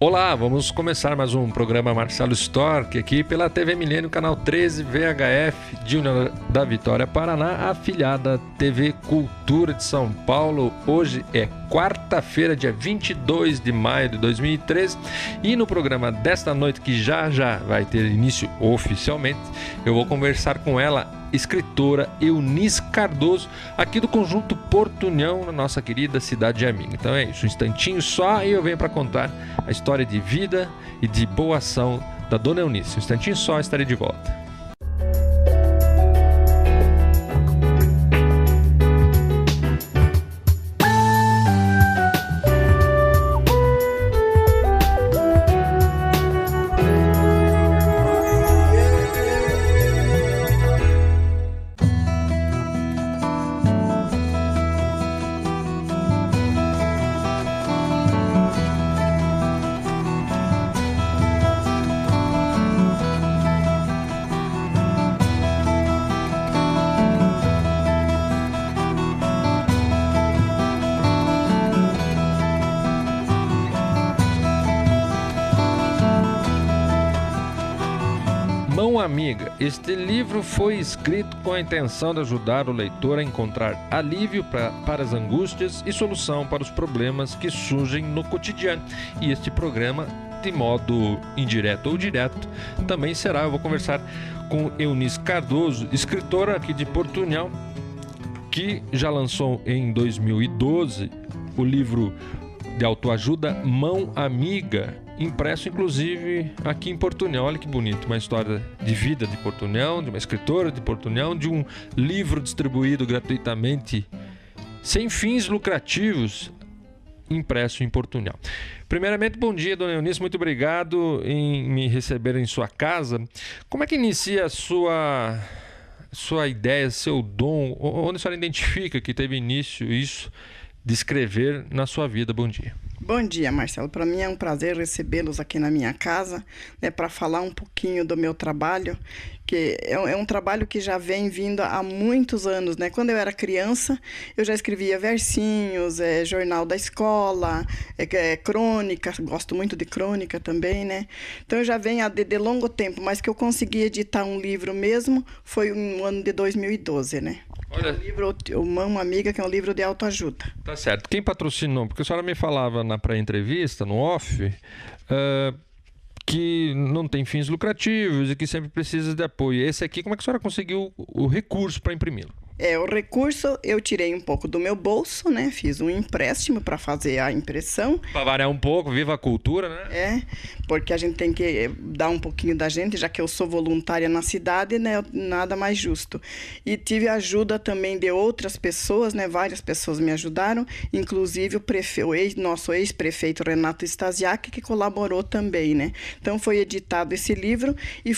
Olá, vamos começar mais um programa Marcelo Stork aqui pela TV Milênio, canal 13 VHF de União da Vitória, Paraná, afiliada TV Cultura de São Paulo. Hoje é quarta-feira, dia 22 de maio de 2013, e no programa desta noite, que já vai ter início oficialmente, eu vou conversar com ela, escritora Eunice Cardoso, aqui do Conjunto Porto União, na nossa querida cidade amiga. Então é isso, um instantinho só e eu venho para contar a história de vida e de boa ação da dona Eunice. Um instantinho só, estarei de volta. Mão Amiga. Este livro foi escrito com a intenção de ajudar o leitor a encontrar alívio para as angústias e solução para os problemas que surgem no cotidiano. E este programa, de modo indireto ou direto, também será. Eu vou conversar com Eunice Cardoso, escritora aqui de Porto União, que já lançou em 2012 o livro de autoajuda Mão Amiga, impresso inclusive aqui em Porto União. Olha que bonito, uma história de vida de Porto União, de uma escritora de Porto União, de um livro distribuído gratuitamente, sem fins lucrativos, impresso em Porto União. Primeiramente, bom dia, dona Eunice, muito obrigado em me receber em sua casa. Como é que inicia a sua ideia, seu dom? Onde a senhora identifica que teve início isso de escrever na sua vida? Bom dia. Bom dia, Marcelo. Para mim é um prazer recebê-los aqui na minha casa, né, para falar um pouquinho do meu trabalho, que é um trabalho que já vem vindo há muitos anos, né? Quando eu era criança, eu já escrevia versinhos, jornal da escola, crônica, gosto muito de crônica também, né? Então eu já venho de longo tempo, mas que eu consegui editar um livro mesmo foi no ano de 2012, né? Olha, é um livro, o Mão Amiga, que é um livro de autoajuda. Tá certo. Quem patrocinou? Porque a senhora me falava na pré-entrevista, no off, que não tem fins lucrativos e que sempre precisa de apoio. Esse aqui, como é que a senhora conseguiu o recurso para imprimi-lo? O recurso eu tirei um pouco do meu bolso, né? Fiz um empréstimo para fazer a impressão. Para variar um pouco, viva a cultura, né? Porque a gente tem que dar um pouquinho da gente, já que eu sou voluntária na cidade, né? Nada mais justo. E tive ajuda também de outras pessoas, né? Várias pessoas me ajudaram, inclusive nosso ex-prefeito Renato Stasiak, que colaborou também, né? Então foi editado esse livro e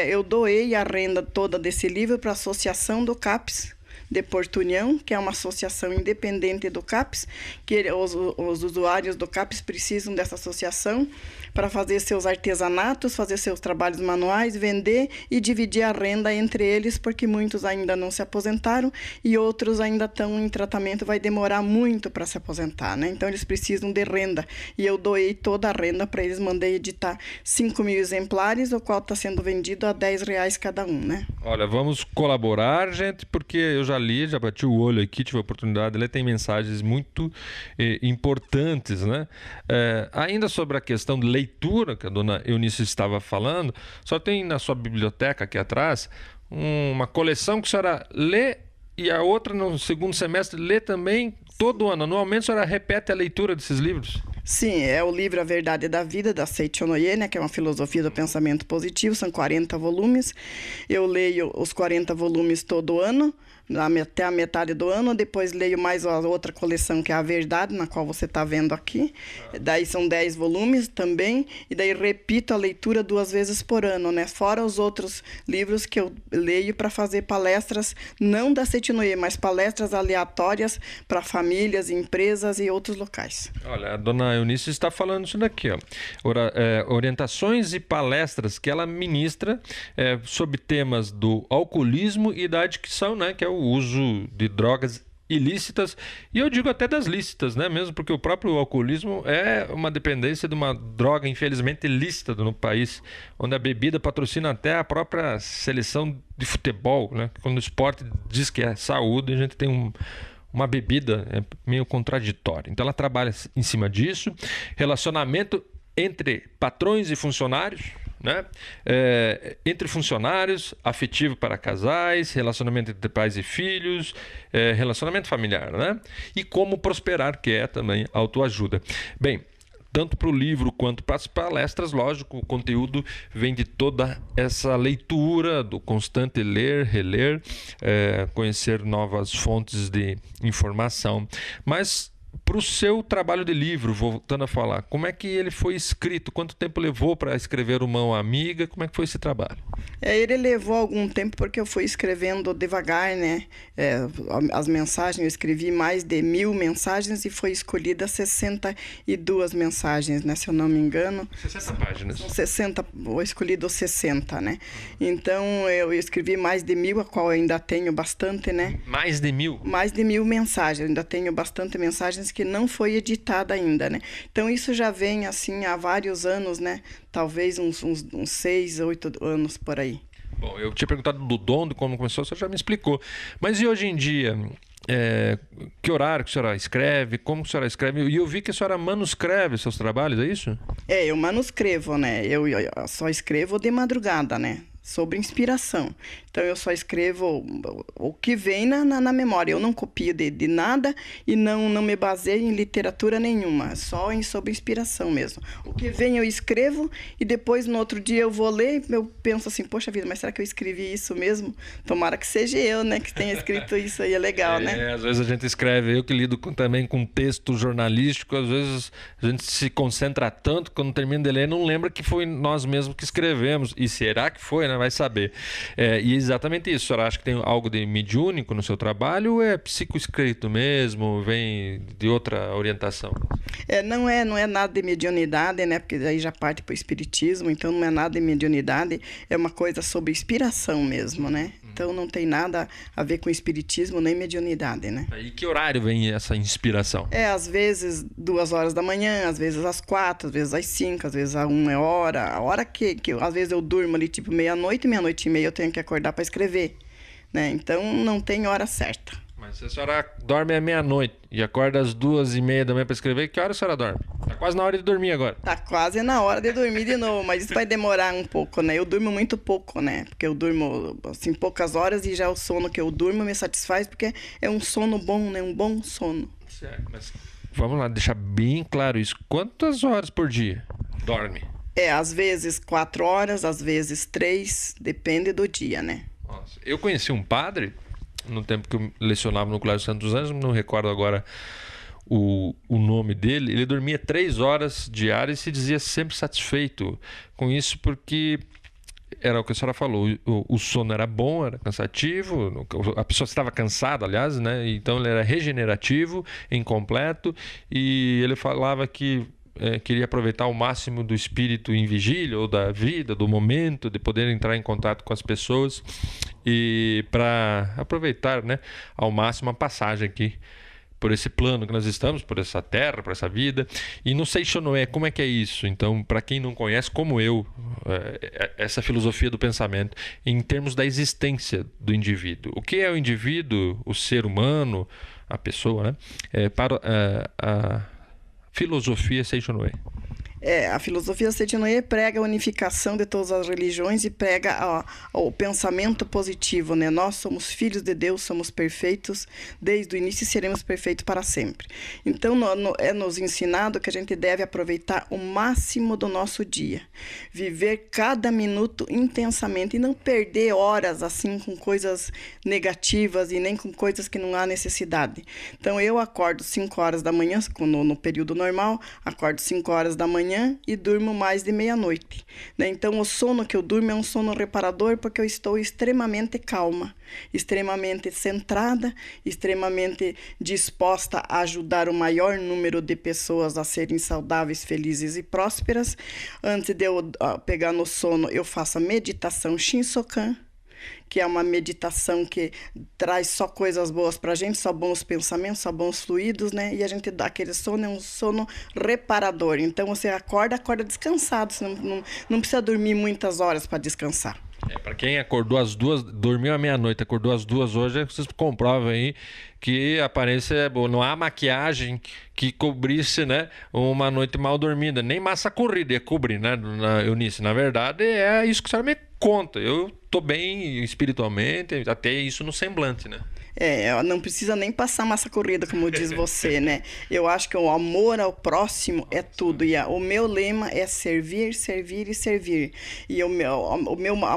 eu doei a renda toda desse livro para a Associação do CAPES de Porto União, que é uma associação independente do CAPES, que os usuários do CAPES precisam dessa associação para fazer seus artesanatos, fazer seus trabalhos manuais, vender e dividir a renda entre eles, porque muitos ainda não se aposentaram e outros ainda estão em tratamento, vai demorar muito para se aposentar, né? Então eles precisam de renda e eu doei toda a renda para eles, mandei editar 5.000 exemplares, o qual está sendo vendido a R$10 cada um, né? Olha, vamos colaborar, gente, porque eu já li, já bati o olho aqui, tive a oportunidade de ler, tem mensagens muito importantes, né? Ainda sobre a questão de leitura, que a dona Eunice estava falando, só tem na sua biblioteca aqui atrás uma coleção que a senhora lê e a outra no segundo semestre lê também todo ano. Anualmente a senhora repete a leitura desses livros? Sim, é o livro A Verdade da Vida, da Seiichi Onoye, né, que é uma filosofia do pensamento positivo, são 40 volumes. Eu leio os 40 volumes todo ano, até a metade do ano, depois leio mais a outra coleção, que é A Verdade, na qual você está vendo aqui. Daí são 10 volumes também, e daí repito a leitura 2 vezes por ano, né? Fora os outros livros que eu leio para fazer palestras, não da Seiichi Onoye, mas palestras aleatórias para famílias, empresas e outros locais. Olha, a dona Eunice está falando isso daqui, ó. Orientações e palestras que ela ministra sobre temas do alcoolismo e da adicção, né? Que é o uso de drogas ilícitas, e eu digo até das lícitas, né? Mesmo porque o próprio alcoolismo é uma dependência de uma droga, infelizmente, ilícita no país, onde a bebida patrocina até a própria seleção de futebol, né? Quando o esporte diz que é saúde, a gente tem uma bebida meio contraditória. Então ela trabalha em cima disso. Relacionamento entre patrões e funcionários, né? Entre funcionários, afetivo para casais, relacionamento entre pais e filhos, relacionamento familiar, né? E como prosperar, que é também autoajuda. Bem, tanto para o livro quanto para as palestras, lógico, o conteúdo vem de toda essa leitura, do constante ler, reler, conhecer novas fontes de informação. Mas para o seu trabalho de livro, voltando a falar, como é que ele foi escrito? Quanto tempo levou para escrever O Mão Amiga? Como é que foi esse trabalho? Ele levou algum tempo porque eu fui escrevendo devagar, né? As mensagens, eu escrevi mais de 1000 mensagens e foi escolhida 62 mensagens, né? Se eu não me engano. 60 páginas. São 60, eu escolhido 60, né? Então, eu escrevi mais de 1000, a qual eu ainda tenho bastante, né? Mais de 1000? Mais de 1000 mensagens, eu ainda tenho bastante mensagens que não foi editada ainda, né? Então, isso já vem, assim, há vários anos, né? Talvez uns 6, 8 anos por aí. Bom, eu tinha perguntado do dom, de como começou, você já me explicou. Mas e hoje em dia, que horário que a senhora escreve, como que a senhora escreve? E eu vi que a senhora manuscreve seus trabalhos, é isso? Eu manuscrevo, né? Eu só escrevo de madrugada, né? Sobre inspiração. Então, eu só escrevo o que vem na memória. Eu não copio de nada e não me baseio em literatura nenhuma. Só sobre inspiração mesmo. O que vem eu escrevo e depois, no outro dia, eu vou ler e eu penso assim, poxa vida, mas será que eu escrevi isso mesmo? Tomara que seja eu, né? Que tenha escrito isso aí, é legal, né? Às vezes a gente escreve, eu que lido também com texto jornalístico, às vezes a gente se concentra tanto, quando termina de ler, não lembra que foi nós mesmos que escrevemos. E será que foi, né? Vai saber. E exatamente isso. A senhora acha que tem algo de mediúnico no seu trabalho ou é psicoescrito mesmo? Vem de outra orientação? Não é nada de mediunidade, né? Porque daí já parte para o espiritismo, então não é nada de mediunidade, é uma coisa sobre inspiração mesmo, né? Então não tem nada a ver com espiritismo nem mediunidade, né? E que horário vem essa inspiração? Às vezes 2 horas da manhã, às vezes às 4, às vezes às 5, às vezes a 1 hora. A hora que às vezes eu durmo ali tipo meia-noite e meia eu tenho que acordar para escrever, né? Então não tem hora certa. Mas se a senhora dorme à meia-noite e acorda às 2h30 da manhã para escrever, que hora a senhora dorme? Tá quase na hora de dormir agora. Tá quase na hora de dormir de novo, mas isso vai demorar um pouco, né? Eu durmo muito pouco, né? Porque eu durmo, assim, poucas horas e já o sono que eu durmo me satisfaz, porque é um sono bom, né? Um bom sono. Certo, mas vamos lá, deixar bem claro isso. Quantas horas por dia dorme? Às vezes 4 horas, às vezes 3, depende do dia, né? Nossa, eu conheci um padre no tempo que eu lecionava no Colégio Santos Anjos, não recordo agora o nome dele. Ele dormia 3 horas diárias e se dizia sempre satisfeito com isso, porque era o que a senhora falou, o sono era bom, era cansativo, a pessoa estava cansada, aliás, né? Então ele era regenerativo, incompleto, e ele falava que queria aproveitar o máximo do espírito em vigília, ou da vida, do momento, de poder entrar em contato com as pessoas e para aproveitar, né, ao máximo a passagem aqui por esse plano que nós estamos, por essa terra, por essa vida. E no Seixonoé, como é que é isso? Então, para quem não conhece, como eu, essa filosofia do pensamento, em termos da existência do indivíduo. O que é o indivíduo, o ser humano, a pessoa, né? Para a filosofia Seixonoé. A filosofia Seixonoé prega a unificação de todas as religiões e prega o pensamento positivo, né? Nós somos filhos de Deus, somos perfeitos desde o início e seremos perfeitos para sempre. Então, é nos ensinado que a gente deve aproveitar o máximo do nosso dia, viver cada minuto intensamente e não perder horas assim com coisas negativas e nem com coisas que não há necessidade. Então, eu acordo 5 horas da manhã, no período normal, acordo 5 horas da manhã e durmo mais de meia-noite, né? Então, o sono que eu durmo é um sono reparador porque eu estou extremamente calma, extremamente centrada, extremamente disposta a ajudar o maior número de pessoas a serem saudáveis, felizes e prósperas. Antes de eu pegar no sono, eu faço a meditação Shinsokan, que é uma meditação que traz só coisas boas pra gente, só bons pensamentos, só bons fluidos, né? E a gente dá aquele sono, é um sono reparador. Então você acorda descansado, você não precisa dormir muitas horas para descansar. Para quem acordou às 2, dormiu à meia-noite, acordou às 2 hoje, vocês comprovam aí que a aparência é boa. Não há maquiagem que cobrisse, né, uma noite mal dormida. Nem massa corrida ia cobrir, né, Eunice? Na verdade, é isso que a senhora me conta. Eu tô bem espiritualmente, até isso no semblante, né? Não precisa nem passar massa corrida, como diz você, né? Eu acho que o amor ao próximo é tudo. E o meu lema é servir, servir e servir. E o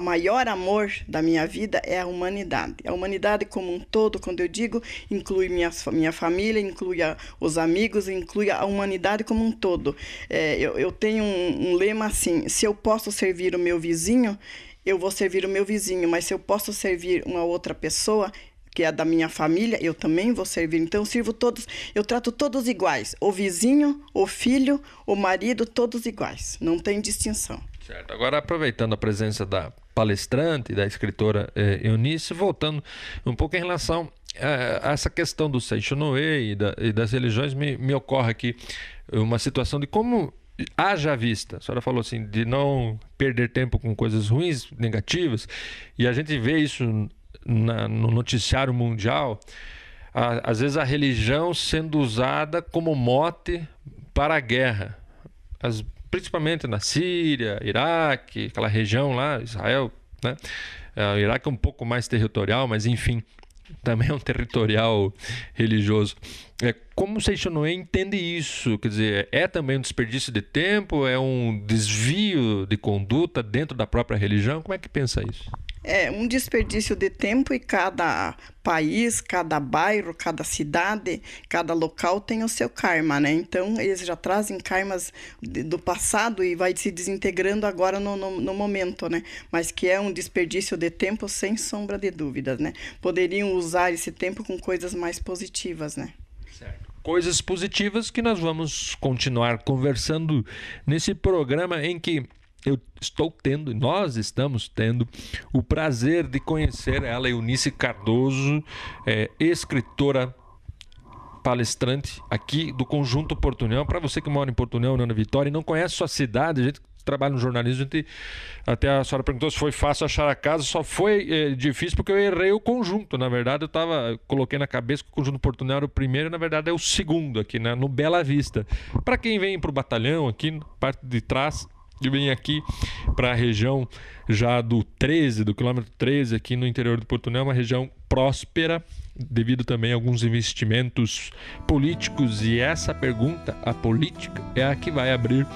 maior amor da minha vida é a humanidade. A humanidade como um todo, quando eu digo, inclui minha família, inclui os amigos, inclui a humanidade como um todo. Eu tenho um lema assim: se eu posso servir o meu vizinho, eu vou servir o meu vizinho. Mas se eu posso servir uma outra pessoa, que é da minha família, eu também vou servir. Então, eu sirvo todos, eu trato todos iguais. O vizinho, o filho, o marido, todos iguais. Não tem distinção. Certo. Agora, aproveitando a presença da palestrante, da escritora Eunice, voltando um pouco em relação a essa questão do Seishonoe e das religiões, me ocorre aqui uma situação de como haja vista. A senhora falou assim, de não perder tempo com coisas ruins, negativas, e a gente vê isso no noticiário mundial, às vezes a religião sendo usada como mote para a guerra, principalmente na Síria, Iraque, aquela região lá, Israel, né? O Iraque é um pouco mais territorial, mas enfim, também é um territorial religioso. Como o Seishonoe entende isso? Quer dizer, é também um desperdício de tempo? É um desvio de conduta dentro da própria religião? Como é que pensa isso? É um desperdício de tempo, e cada país, cada bairro, cada cidade, cada local tem o seu karma, né? Então, eles já trazem karmas do passado e vai se desintegrando agora no momento, né? Mas que é um desperdício de tempo, sem sombra de dúvidas, né? Poderiam usar esse tempo com coisas mais positivas, né? Certo. Coisas positivas que nós vamos continuar conversando nesse programa em que nós estamos tendo o prazer de conhecer ela, Eunice Cardoso, escritora, palestrante aqui do Conjunto Porto União. Para você que mora em Porto União, União da Vitória, e não conhece sua cidade, a gente trabalha no jornalismo, até a senhora perguntou se foi fácil achar a casa. Só foi difícil porque eu errei o conjunto. Na verdade, coloquei na cabeça que o Conjunto Porto União era o primeiro, e na verdade é o segundo aqui, né, no Bela Vista. Para quem vem para o batalhão aqui, na parte de trás, e vem aqui para a região já do quilômetro 13, aqui no interior do Porto União, uma região próspera, devido também a alguns investimentos políticos. E essa pergunta, a política, é a que vai abrir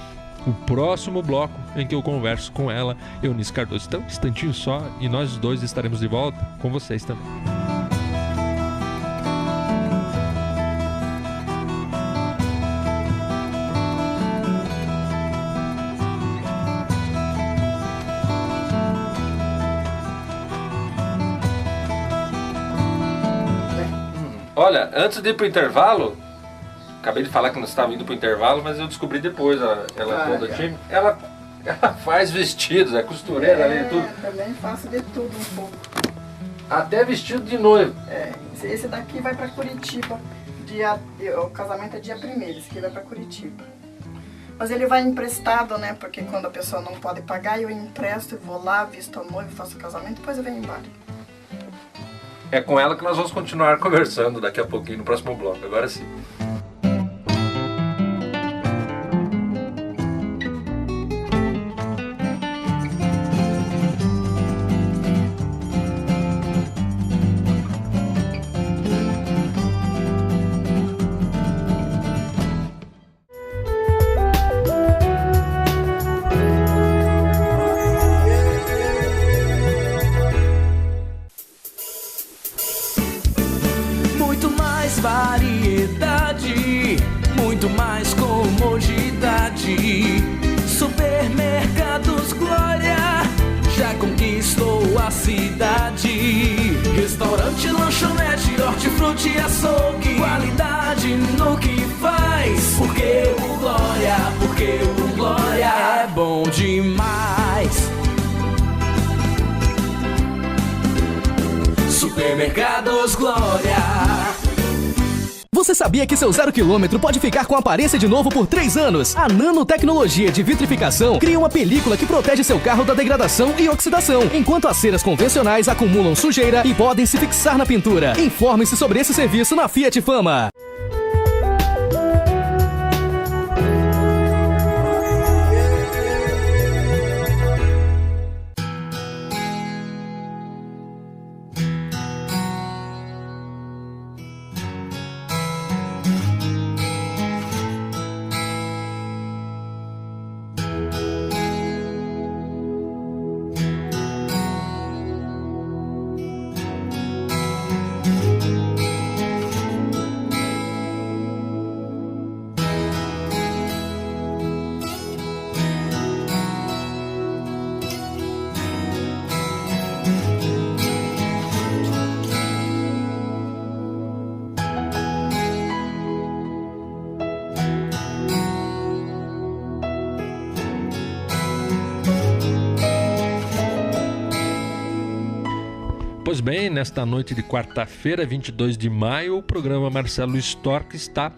o próximo bloco em que eu converso com ela, Eunice Cardoso. Então, um instantinho só, e nós dois estaremos de volta com vocês também. Olha, antes de ir pro intervalo, acabei de falar que nós estávamos indo pro intervalo, mas eu descobri depois, ela toda time, ela faz vestidos, é costureira ali e tudo. Também faço de tudo um pouco. Até vestido de noivo. Esse daqui vai para Curitiba, o casamento é dia 1º, esse aqui vai para Curitiba. Mas ele vai emprestado, né, porque quando a pessoa não pode pagar, eu empresto, vou lá, visto a noiva, faço o casamento, depois eu venho embora. É com ela que nós vamos continuar conversando daqui a pouquinho, no próximo bloco. Agora sim. Muito mais comodidade. Supermercados Glória já conquistou a cidade. Restaurante, lanchonete, hortifruti e açougue. Qualidade no que faz. Porque o Glória é bom demais. Supermercados Glória. Você sabia que seu 0 km pode ficar com aparência de novo por 3 anos? A nanotecnologia de vitrificação cria uma película que protege seu carro da degradação e oxidação, enquanto as ceras convencionais acumulam sujeira e podem se fixar na pintura. Informe-se sobre esse serviço na Fiat Fama. Pois bem, nesta noite de quarta-feira, 22 de maio, o programa Marcelo Storck está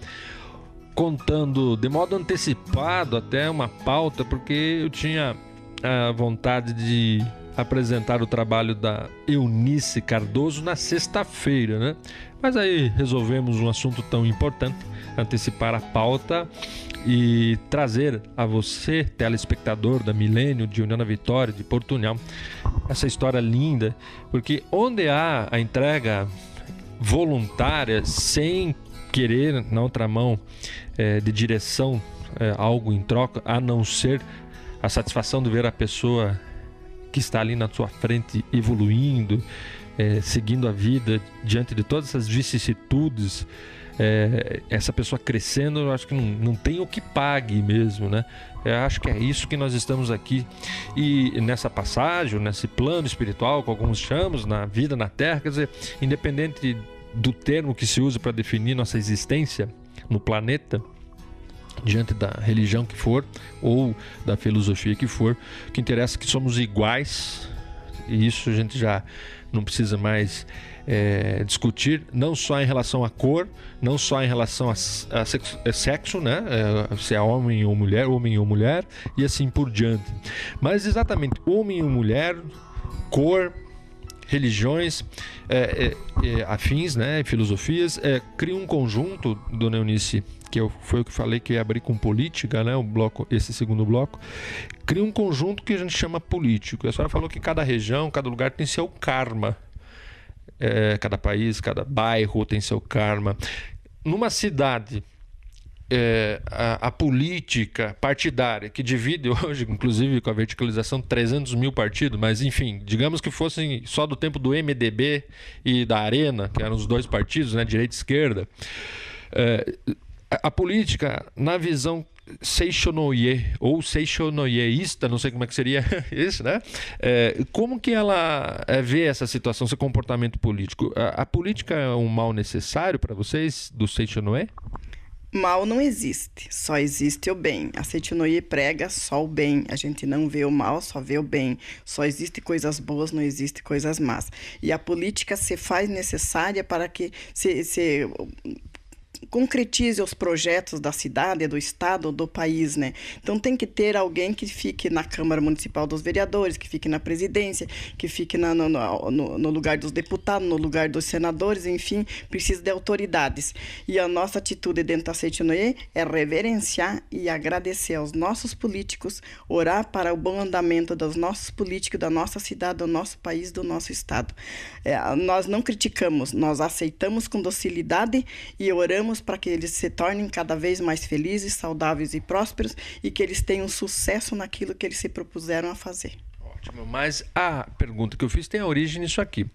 contando de modo antecipado até uma pauta, porque eu tinha a vontade de apresentar o trabalho da Eunice Cardoso na sexta-feira, né? Mas aí resolvemos um assunto tão importante, antecipar a pauta e trazer a você, telespectador da Milênio, de União da Vitória, de Portunhal, essa história linda, porque onde há a entrega voluntária, sem querer, na outra mão, de direção, algo em troca, a não ser a satisfação de ver a pessoa que está ali na sua frente evoluindo, seguindo a vida diante de todas essas vicissitudes, essa pessoa crescendo, eu acho que não tem o que pague mesmo, né? Eu acho que é isso que nós estamos aqui. E nessa passagem, nesse plano espiritual, que alguns chamamos, na vida na Terra, quer dizer, independente do termo que se usa para definir nossa existência no planeta, diante da religião que for, ou da filosofia que for, o que interessa é que somos iguais, e isso a gente já não precisa mais discutir, não só em relação à cor, não só em relação a sexo, né? Se é homem ou mulher, e assim por diante. Mas exatamente, homem ou mulher, cor, religiões, afins, né? Filosofias, criam um conjunto, dona Eunice, foi o que falei que ia abrir com política, né? Esse segundo bloco, cria um conjunto que a gente chama político. A senhora falou que cada região, cada lugar tem seu karma. Cada país, cada bairro tem seu karma. Numa cidade, a política partidária, que divide hoje, inclusive com a verticalização, 300 mil partidos, mas enfim, digamos que fossem só do tempo do MDB e da Arena, que eram os dois partidos, né, direita e esquerda, a política, na visão seixonoye ou seixonoyeísta, não sei como é que seria isso, né? Como que ela vê essa situação, esse comportamento político? A política é um mal necessário para vocês, do seixonoye? Mal não existe, só existe o bem. A Seixonoye prega só o bem, a gente não vê o mal, só vê o bem. Só existe coisas boas, não existe coisas más. E a política se faz necessária para que se concretize os projetos da cidade, do estado, do país, né? Então tem que ter alguém que fique na Câmara Municipal dos Vereadores, que fique na presidência, que fique no lugar dos deputados, no lugar dos senadores, enfim, precisa de autoridades. E a nossa atitude dentro da Seixonoye é reverenciar e agradecer aos nossos políticos, orar para o bom andamento dos nossos políticos, da nossa cidade, do nosso país, do nosso estado. Nós não criticamos, nós aceitamos com docilidade e oramos para que eles se tornem cada vez mais felizes, saudáveis e prósperos e que eles tenham sucesso naquilo que eles se propuseram a fazer. Ótimo, mas a pergunta que eu fiz tem a origem nisso aqui.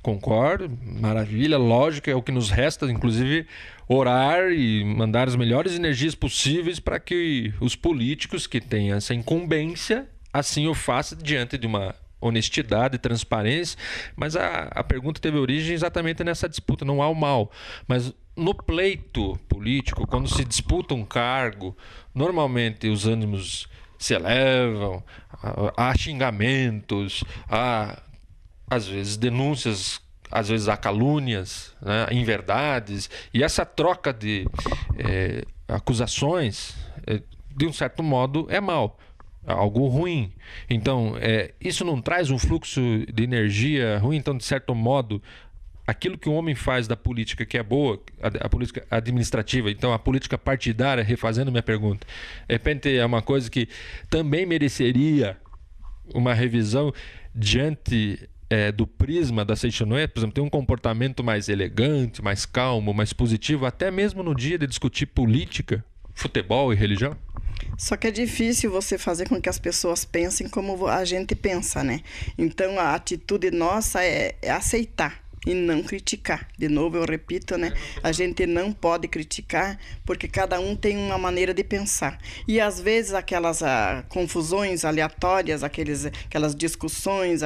Concordo, maravilha, lógico, é o que nos resta, inclusive orar e mandar as melhores energias possíveis para que os políticos que têm essa incumbência assim o façam diante de uma honestidade, transparência, mas a pergunta teve origem exatamente nessa disputa, não há o mal, mas no pleito político, quando se disputa um cargo, normalmente os ânimos se elevam, há xingamentos, há às vezes denúncias às vezes há calúnias, né, inverdades, e essa troca de acusações, de um certo modo, é mal, é algo ruim. Então, isso não traz um fluxo de energia ruim. Então, de certo modo, aquilo que o homem faz da política que é boa, a política administrativa, então a política partidária, refazendo minha pergunta, de repente é uma coisa que também mereceria uma revisão diante do prisma da Seixonoye, por exemplo, tem um comportamento mais elegante, mais calmo, mais positivo, até mesmo no dia de discutir política, futebol e religião? Só que é difícil você fazer com que as pessoas pensem como a gente pensa, né? Então, a atitude nossa é aceitar e não criticar. De novo, eu repito, né? A gente não pode criticar porque cada um tem uma maneira de pensar. E às vezes aquelas confusões aleatórias, aquelas discussões,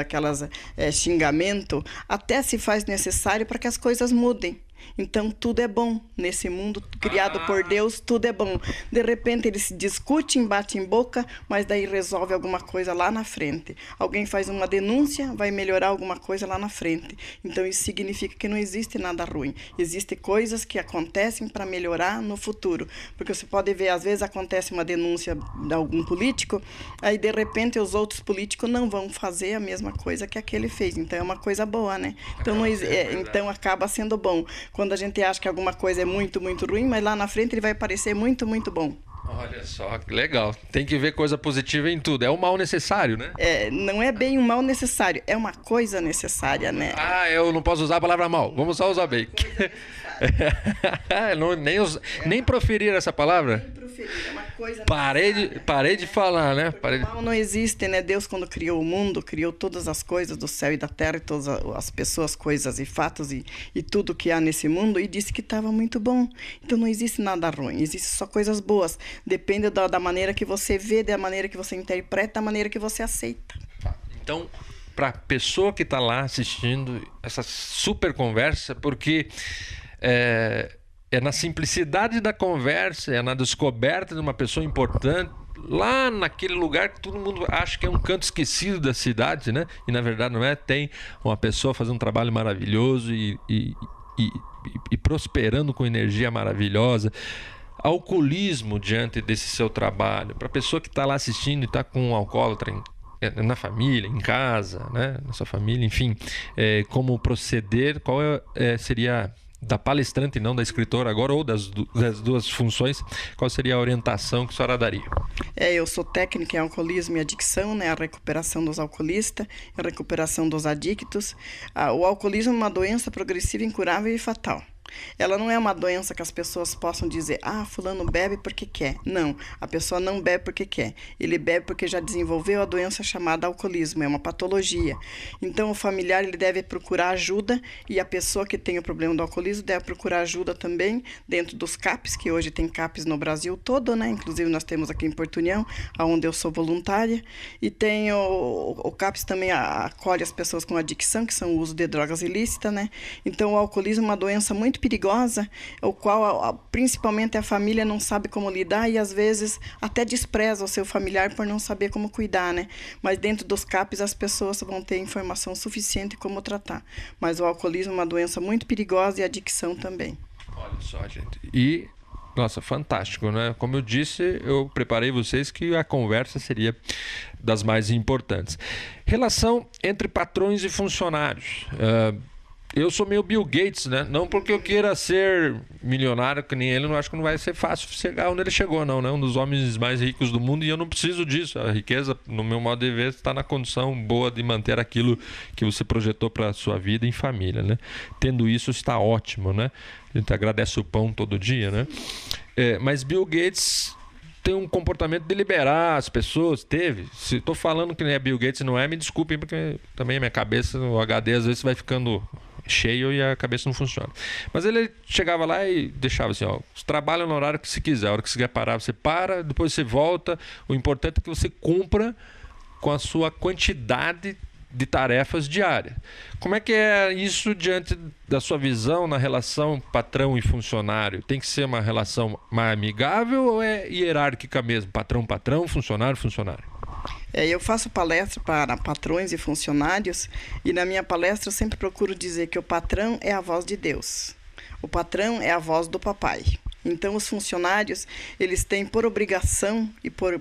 xingamento, até se faz necessário para que as coisas mudem. Então, tudo é bom. Nesse mundo criado por Deus, tudo é bom. De repente, eles se discutem, batem boca, mas daí resolve alguma coisa lá na frente. Alguém faz uma denúncia, vai melhorar alguma coisa lá na frente. Então, isso significa que não existe nada ruim. Existem coisas que acontecem para melhorar no futuro. Porque você pode ver, às vezes acontece uma denúncia de algum político, aí de repente os outros políticos não vão fazer a mesma coisa que aquele fez. Então, é uma coisa boa, né? Então, então acaba sendo bom. Quando a gente acha que alguma coisa é muito, muito ruim, mas lá na frente ele vai parecer muito, muito bom. Olha só, que legal. Tem que ver coisa positiva em tudo. É um mal necessário, né? Não é bem um mal necessário, é uma coisa necessária, né? Eu não posso usar a palavra mal. Vamos só usar bem. Nem proferir essa palavra? Nem proferir, é uma coisa Parei de falar, né? O mal não existe, né? Deus, quando criou o mundo, criou todas as coisas do céu e da terra, e todas as pessoas, coisas e fatos e tudo que há nesse mundo, e disse que estava muito bom. Então não existe nada ruim, existe só coisas boas. Depende da maneira que você vê, da maneira que você interpreta, da maneira que você aceita. Então, para a pessoa que está lá assistindo essa super conversa, porque é na simplicidade da conversa, é na descoberta de uma pessoa importante, lá naquele lugar que todo mundo acha que é um canto esquecido da cidade, né? E na verdade não é. Tem uma pessoa fazendo um trabalho maravilhoso e prosperando com energia maravilhosa. Alcoolismo diante desse seu trabalho, para a pessoa que está lá assistindo e está com um alcoólatra na família, em casa, né? Na sua família, enfim, como proceder, qual seria, da palestrante, não da escritora agora, ou das duas funções, qual seria a orientação que a senhora daria? Eu sou técnica em alcoolismo e adicção, né? A recuperação dos alcoolistas, a recuperação dos adictos. O alcoolismo é uma doença progressiva, incurável e fatal. Ela não é uma doença que as pessoas possam dizer, fulano bebe porque quer. Não, a pessoa não bebe porque quer. Ele bebe porque já desenvolveu a doença chamada alcoolismo, é uma patologia. Então, o familiar ele deve procurar ajuda, e a pessoa que tem o problema do alcoolismo deve procurar ajuda também dentro dos CAPs, que hoje tem CAPs no Brasil todo, né? Inclusive, nós temos aqui em Porto União, onde eu sou voluntária, e tem o CAPs também acolhe as pessoas com adicção, que são o uso de drogas ilícitas, né? Então, o alcoolismo é uma doença muito perigosa, o qual principalmente a família não sabe como lidar, e às vezes até despreza o seu familiar por não saber como cuidar, né? Mas dentro dos CAPs as pessoas vão ter informação suficiente como tratar. Mas o alcoolismo é uma doença muito perigosa, e a adicção também. Olha só, gente. E nossa, fantástico, né? Como eu disse, eu preparei vocês que a conversa seria das mais importantes. Relação entre patrões e funcionários. Eu sou meio Bill Gates, né? Não porque eu queira ser milionário que nem ele, não acho que não vai ser fácil chegar onde ele chegou, não, né? Um dos homens mais ricos do mundo, e eu não preciso disso. A riqueza, no meu modo de ver, está na condição boa de manter aquilo que você projetou para a sua vida em família, né? Tendo isso, está ótimo, né? A gente agradece o pão todo dia, né? Mas Bill Gates tem um comportamento de liberar as pessoas, se estou falando que não é Bill Gates, não é, me desculpem, porque também a minha cabeça, o HD às vezes vai ficando cheio e a cabeça não funciona. Mas ele chegava lá e deixava assim, você trabalha no horário que você quiser, a hora que você quer parar, você para, depois você volta, o importante é que você cumpra com a sua quantidade de tarefas diárias. Como é que é isso diante da sua visão na relação patrão e funcionário? Tem que ser uma relação mais amigável ou é hierárquica mesmo? Patrão, funcionário? Eu faço palestra para patrões e funcionários e na minha palestra eu sempre procuro dizer que o patrão é a voz de Deus. O patrão é a voz do papai. Então, os funcionários, eles têm por obrigação e por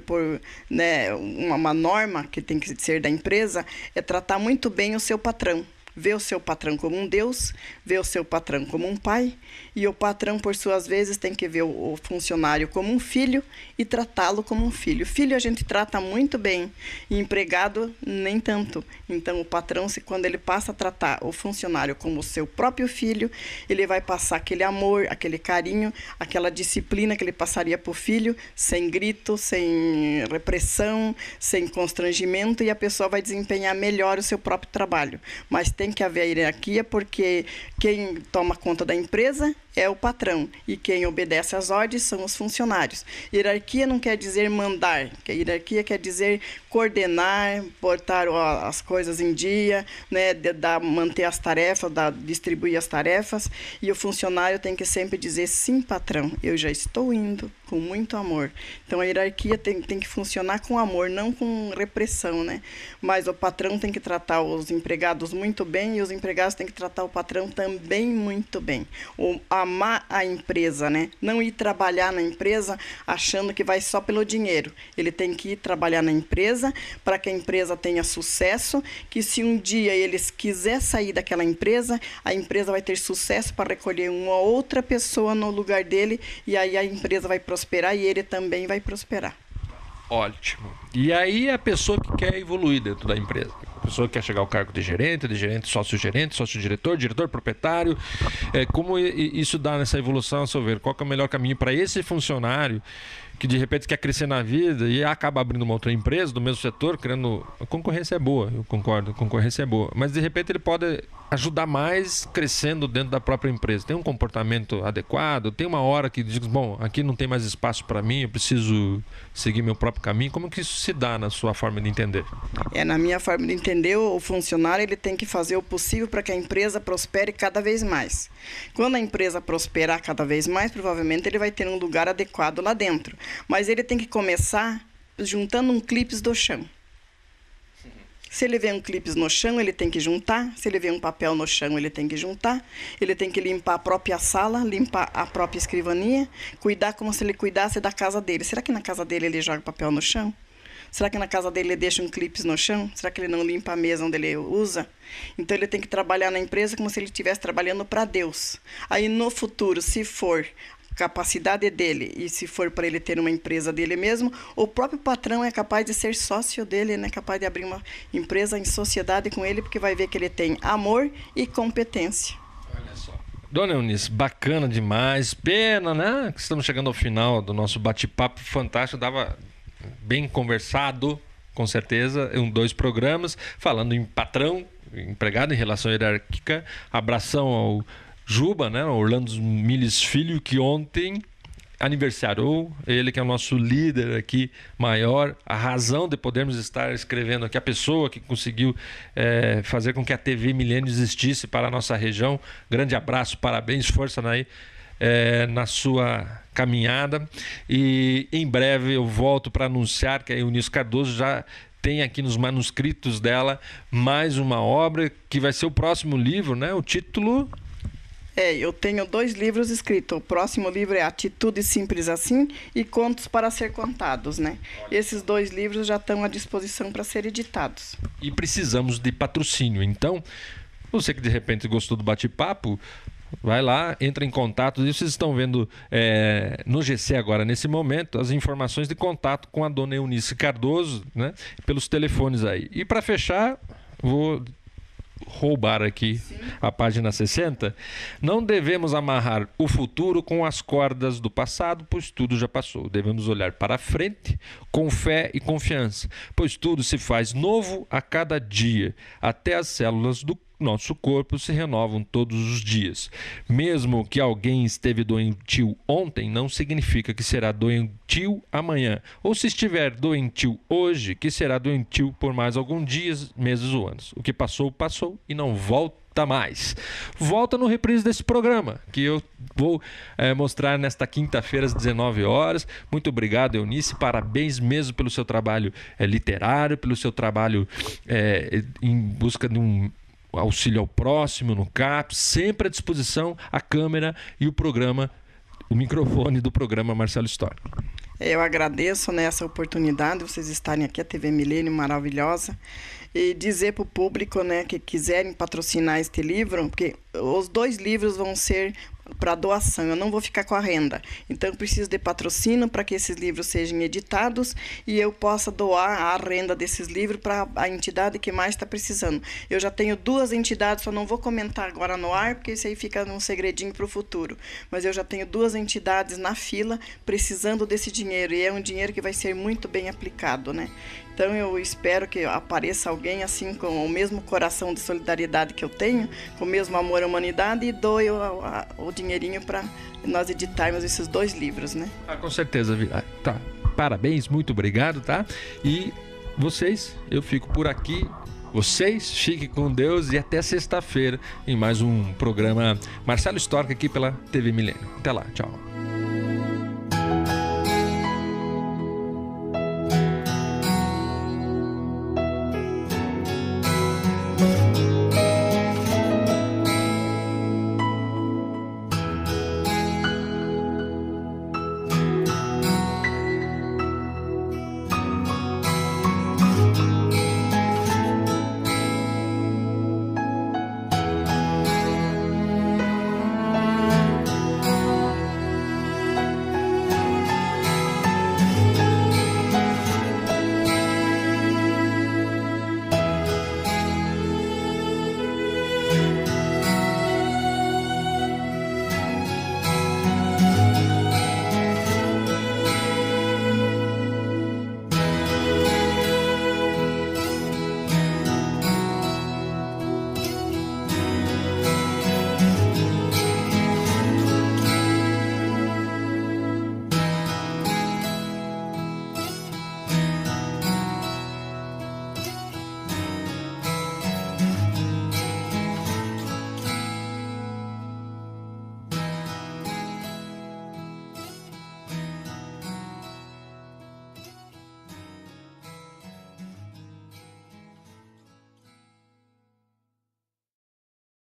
né, uma norma que tem que ser da empresa, é tratar muito bem o seu patrão. Ver o seu patrão como um Deus, ver o seu patrão como um pai, e o patrão, por suas vezes, tem que ver o funcionário como um filho e tratá-lo como um filho. Filho a gente trata muito bem, e empregado nem tanto. Então, o patrão, quando ele passa a tratar o funcionário como o seu próprio filho, ele vai passar aquele amor, aquele carinho, aquela disciplina que ele passaria para o filho, sem grito, sem repressão, sem constrangimento, e a pessoa vai desempenhar melhor o seu próprio trabalho. Mas tem que haver a hierarquia, porque quem toma conta da empresa é o patrão e quem obedece às ordens são os funcionários. Hierarquia não quer dizer mandar, hierarquia quer dizer coordenar, botar as coisas em dia, né, manter as tarefas, distribuir as tarefas, e o funcionário tem que sempre dizer sim, patrão, eu já estou indo, com muito amor. Então a hierarquia tem que funcionar com amor, não com repressão, né? Mas o patrão tem que tratar os empregados muito bem e os empregados têm que tratar o patrão também muito bem. Amar a empresa, né? Não ir trabalhar na empresa achando que vai só pelo dinheiro. Ele tem que ir trabalhar na empresa para que a empresa tenha sucesso, que se um dia eles quiser sair daquela empresa, a empresa vai ter sucesso para recolher uma outra pessoa no lugar dele, e aí a empresa vai prosperar e ele também vai prosperar. Ótimo. E aí a pessoa que quer evoluir dentro da empresa, a pessoa que quer chegar ao cargo de gerente, sócio-diretor, diretor proprietário, como isso dá nessa evolução, a seu ver? Qual que é o melhor caminho para esse funcionário que de repente quer crescer na vida e acaba abrindo uma outra empresa do mesmo setor, criando... A concorrência é boa, eu concordo, a concorrência é boa, mas de repente ele pode ajudar mais crescendo dentro da própria empresa. Tem um comportamento adequado, tem uma hora que diz, bom, aqui não tem mais espaço para mim, eu preciso seguir meu próprio caminho. Como que isso se dá na sua forma de entender? Na minha forma de entender, o funcionário ele tem que fazer o possível para que a empresa prospere cada vez mais. Quando a empresa prosperar cada vez mais, provavelmente ele vai ter um lugar adequado lá dentro. Mas ele tem que começar juntando um clipes do chão. Se ele vê um clipes no chão, ele tem que juntar. Se ele vê um papel no chão, ele tem que juntar. Ele tem que limpar a própria sala, limpar a própria escrivaninha, cuidar como se ele cuidasse da casa dele. Será que na casa dele ele joga papel no chão? Será que na casa dele ele deixa um clipes no chão? Será que ele não limpa a mesa onde ele usa? Então ele tem que trabalhar na empresa como se ele estivesse trabalhando para Deus. Aí no futuro, se for capacidade dele e se for para ele ter uma empresa dele mesmo, o próprio patrão é capaz de ser sócio dele, né? Capaz de abrir uma empresa em sociedade com ele, porque vai ver que ele tem amor e competência. Olha só. Dona Eunice, bacana demais. Pena, né? Que estamos chegando ao final do nosso bate-papo fantástico. Dava bem conversado, com certeza, em 2 programas, falando em patrão, empregado, em relação hierárquica. Abração ao Juba, né? Orlando Miles Filho, que ontem aniversariou, ele que é o nosso líder aqui maior, a razão de podermos estar escrevendo aqui, a pessoa que conseguiu fazer com que a TV Milênio existisse para a nossa região. Grande abraço, parabéns, força na sua caminhada, e em breve eu volto para anunciar que a Eunice Cardoso já tem aqui nos manuscritos dela mais uma obra que vai ser o próximo livro, né? O título... eu tenho 2 livros escritos. O próximo livro é Atitude Simples Assim e Contos para Ser Contados, né? Esses 2 livros já estão à disposição para serem editados. E precisamos de patrocínio. Então, você que de repente gostou do bate-papo, vai lá, entra em contato. E vocês estão vendo no GC agora, nesse momento, as informações de contato com a dona Eunice Cardoso, né? Pelos telefones aí. E para fechar, vou roubar aqui a página 60. Não devemos amarrar o futuro com as cordas do passado, pois tudo já passou. Devemos olhar para frente com fé e confiança, pois tudo se faz novo a cada dia. Até as células do nosso corpo se renovam todos os dias. Mesmo que alguém esteve doentio ontem, não significa que será doentio amanhã. Ou se estiver doentio hoje, que será doentio por mais alguns dias, meses ou anos. O que passou, passou e não volta mais. Volta no reprise desse programa, que eu vou mostrar nesta quinta-feira às 19 horas. Muito obrigado, Eunice. Parabéns mesmo pelo seu trabalho literário, pelo seu trabalho em busca de um auxílio ao próximo no CAPS. Sempre à disposição a câmera e o microfone do programa Marcelo Histórico. Eu agradeço essa oportunidade de vocês estarem aqui, a TV Milênio maravilhosa, e dizer para o público, que quiserem patrocinar este livro, porque os 2 livros vão ser para doação, eu não vou ficar com a renda. Então, eu preciso de patrocínio para que esses livros sejam editados e eu possa doar a renda desses livros para a entidade que mais está precisando. Eu já tenho 2 entidades, só não vou comentar agora no ar, porque isso aí fica um segredinho para o futuro. Mas eu já tenho 2 entidades na fila precisando desse dinheiro, e é um dinheiro que vai ser muito bem aplicado, Então, eu espero que apareça alguém assim com o mesmo coração de solidariedade que eu tenho, com o mesmo amor à humanidade, e doe o dinheirinho para nós editarmos esses 2 livros, Com certeza, tá. Parabéns, muito obrigado, tá? E vocês, eu fico por aqui. Vocês, fiquem com Deus e até sexta-feira em mais um programa Marcelo Histórico aqui pela TV Milênio. Até lá, tchau.